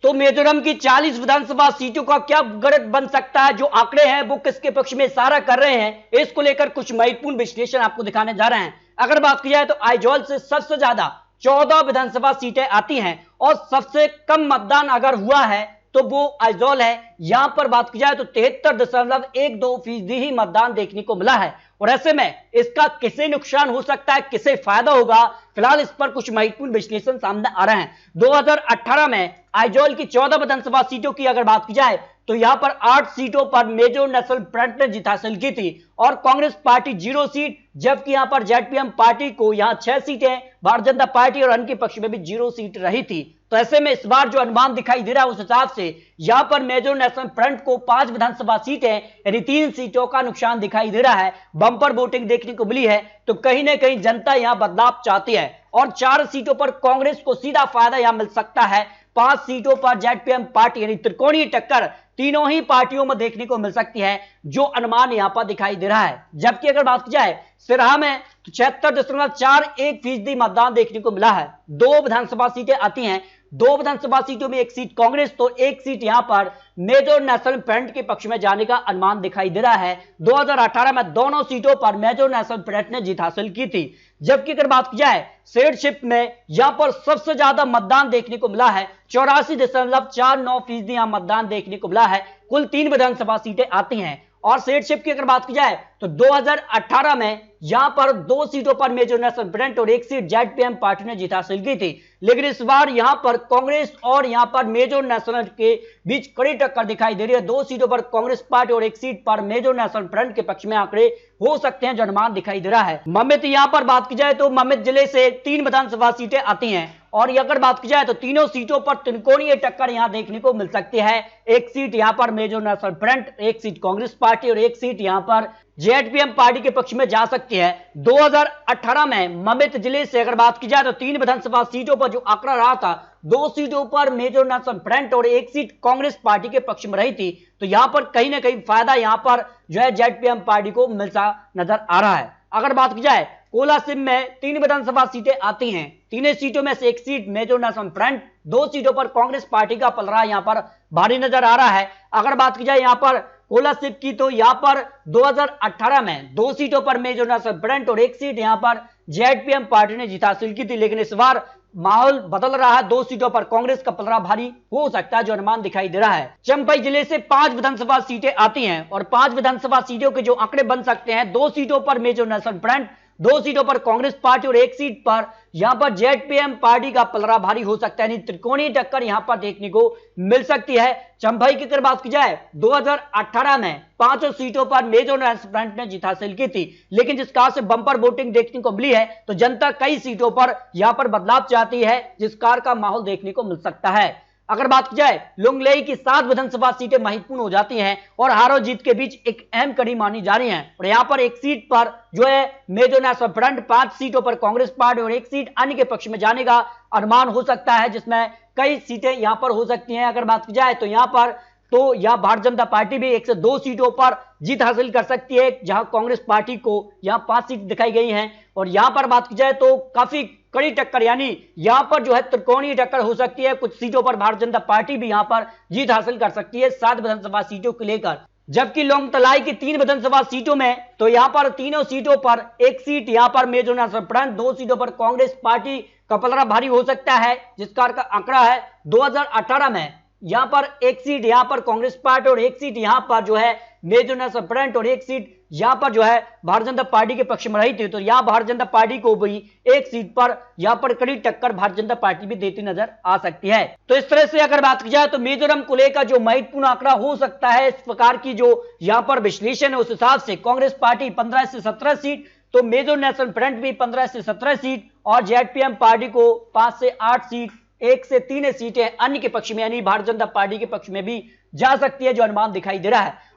तो मिजोरम की 40 विधानसभा सीटों का क्या गणित बन सकता है? जो आंकड़े हैं वो किसके पक्ष में इशारा कर रहे हैं, इसको लेकर कुछ महत्वपूर्ण विश्लेषण आपको दिखाने जा रहे हैं। अगर बात की जाए तो आइजोल से सबसे ज्यादा 14 विधानसभा सीटें आती हैं और सबसे कम मतदान अगर हुआ है तो वो आइजोल है। यहां पर बात की जाए तो 73.12% ही मतदान देखने को मिला है। और ऐसे में इसका किसे नुकसान हो सकता है, किसे फायदा होगा, फिलहाल इस पर कुछ महत्वपूर्ण विश्लेषण सामने आ रहे हैं। 2018 में आइजोल की 14 विधानसभा सीटों की अगर बात की जाए तो यहां पर 8 सीटों पर मेजो नेशनल फ्रंट ने जीत हासिल की थी और कांग्रेस पार्टी 0 सीट, जबकि यहां पर जेडपीएम पार्टी को यहां 6 सीटें, भारतीय जनता पार्टी और अन्य के पक्ष में भी 0 सीट रही थी। तो ऐसे में इस बार जो अनुमान दिखाई दे रहा है उस हिसाब से यहां पर मेजो नेशनल फ्रंट को 5 विधानसभा सीटें यानी 3 सीटों का नुकसान दिखाई दे रहा है। बंपर वोटिंग देखने को मिली है तो कहीं ना कहीं जनता यहां बदलाव चाहती है और 4 सीटों पर कांग्रेस को सीधा फायदा यहां मिल सकता है। 5 सीटों पर जेडपीएम पार्टी यानी त्रिकोणीय टक्कर तीनों ही पार्टियों में देखने को मिल सकती है, जो अनुमान यहां पर दिखाई दे रहा है। जबकि अगर बात की जाए सिरहा में तो 76.41% मतदान देखने को मिला है। 2 विधानसभा सीटें आती हैं, 2 विधानसभा सीटों में 1 सीट कांग्रेस तो 1 सीट यहां पर मेजो नेशनल फ्रंट के पक्ष में जाने का अनुमान दिखाई दे रहा है। 2018 में दोनों सीटों पर मेजो नेशनल फ्रंट ने जीत हासिल की थी। जबकि अगर बात की जाए सीटशिप में यहां पर सबसे ज्यादा मतदान देखने को मिला है, 84.49% यहां मतदान देखने को मिला है। कुल 3 विधानसभा सीटें आती हैं और सीटशिप की अगर बात की जाए तो 2018 में यहां पर 2 सीटों पर मेजो नेशनल फ्रंट और 1 सीट जेडपीएम पार्टी ने जीत हासिल की थी। लेकिन इस बार यहां पर कांग्रेस और यहां पर मेजो नेशनल के बीच कड़ी टक्कर दिखाई दे रही है। 2 सीटों पर कांग्रेस पार्टी और 1 सीट पर मेजो नेशनल फ्रंट के पक्ष में आंकड़े हो सकते हैं, जो अनुमान दिखाई दे रहा है। ममित यहां पर बात की जाए तो ममित जिले से 3 विधानसभा सीटें आती हैं और अगर बात की जाए तो तीनों सीटों पर त्रिकोणीय टक्कर यहां देखने को मिल सकती है। 1 सीट यहां पर Mizo National Front, 1 seat Congress party और 1 सीट यहां पर जेडपीएम पार्टी के पक्ष में जा सकती है। 2018 में ममित जिले से अगर बात की जाए तो 3 विधानसभा सीटों पर जो आंकड़ा रहा था, 2 सीटों पर मेजो नेशनल फ्रंट और 1 सीट कांग्रेस पार्टी के पक्ष में रही थी। तो यहां पर कहीं ना कहीं फायदा यहां पर जो है जेडपीएम पार्टी को मिलता नजर आ रहा है। अगर बात की जाए कोलासिब में 3 विधानसभा सीटें आती हैं, 3 सीटों में से 1 सीट मेजो नेशनल फ्रंट, 2 सीटों पर कांग्रेस पार्टी का पलड़ा यहां पर भारी नजर आ रहा है। अगर बात की जाए यहां पर कोलासिब की तो यहां पर 2018 में 2 सीटों पर मेजो नेशनल फ्रंट और 1 सीट यहां पर जेडपीएम पार्टी ने जीत हासिल की थी। लेकिन इस बार माहौल बदल रहा है, 2 सीटों पर कांग्रेस का पलड़ा भारी हो सकता है, जो अनुमान दिखाई दे रहा है। चंपाई जिले से 5 विधानसभा सीटें आती हैं और 5 विधानसभा सीटों के जो आंकड़े बन सकते हैं, 2 सीटों पर मेजो नेशनल फ्रंट, 2 सीटों पर कांग्रेस पार्टी और 1 सीट पर यहां पर जेडपीएम पार्टी का पलड़ा भारी हो सकता है, यानी त्रिकोणीय टक्कर यहां पर देखने को मिल सकती है। चंपाई की अगर बात की जाए 2018 में 5 सीटों पर मेजो नेशनल फ्रंट ने जीत हासिल की थी, लेकिन जिस कार से बंपर वोटिंग देखने को मिली है तो जनता कई सीटों पर यहां पर बदलाव चाहती है, जिस कार का माहौल देखने को मिल सकता है। अगर बात की जाए लुंगलेई की 7 विधानसभा सीटें महत्वपूर्ण हो जाती हैं और हारो जीत के बीच एक अहम कड़ी मानी जा रही है। और यहां पर 1 सीट पर जो है मेजो नेशनल फ्रंट, 5 सीटों पर कांग्रेस पार्टी और 1 सीट अन्य के पक्ष में जाने का अनुमान हो सकता है, जिसमें कई सीटें यहां पर हो सकती हैं। अगर बात की जाए तो यहां भारतीय जनता पार्टी भी 1 से 2 सीटों पर जीत हासिल कर सकती है, जहां कांग्रेस पार्टी को यहां 5 सीट दिखाई गई हैं। और यहां पर बात की जाए तो काफी कड़ी टक्कर, यानी यहां पर जो है त्रिकोणीय टक्कर हो सकती है। कुछ सीटों पर भारतीय जनता पार्टी भी यहां पर जीत हासिल कर सकती है 7 विधानसभा सीटों को लेकर। जबकि लोंगतलाई की 3 विधानसभा सीटों में तो यहां पर तीनों सीटों पर 1 सीट यहां पर मेजो नेशनल फ्रंट, 2 सीटों पर कांग्रेस पार्टी का पलड़ा भारी हो सकता है, जिसका आंकड़ा है 2018 में यहां पर 1 सीट यहां पर कांग्रेस पार्टी और 1 सीट यहां पर जो है मेजो नेशनल फ्रंट और 1 सीट यहां पर जो है भारतीय जनता पार्टी के पक्ष में रही थी। तो यहां भारतीय जनता पार्टी को भी 1 सीट पर यहां पर कड़ी टक्कर भारतीय जनता पार्टी भी देती नजर आ सकती है। तो इस तरह से अगर बात की जाए तो मिजोरम को लेकर जो महत्वपूर्ण आंकड़ा हो सकता है, इस प्रकार की जो यहां पर विश्लेषण है, उस हिसाब से कांग्रेस पार्टी 15 से 17 सीट, तो मेजो नेशनल फ्रंट भी 15 से 17 सीट और जेडपीएम पार्टी को 5 से 8 सीट, 1 से 3 सीटें अन्य के पक्ष में यानी भारतीय जनता पार्टी के पक्ष में भी जा सकती है, जो अनुमान दिखाई दे रहा है।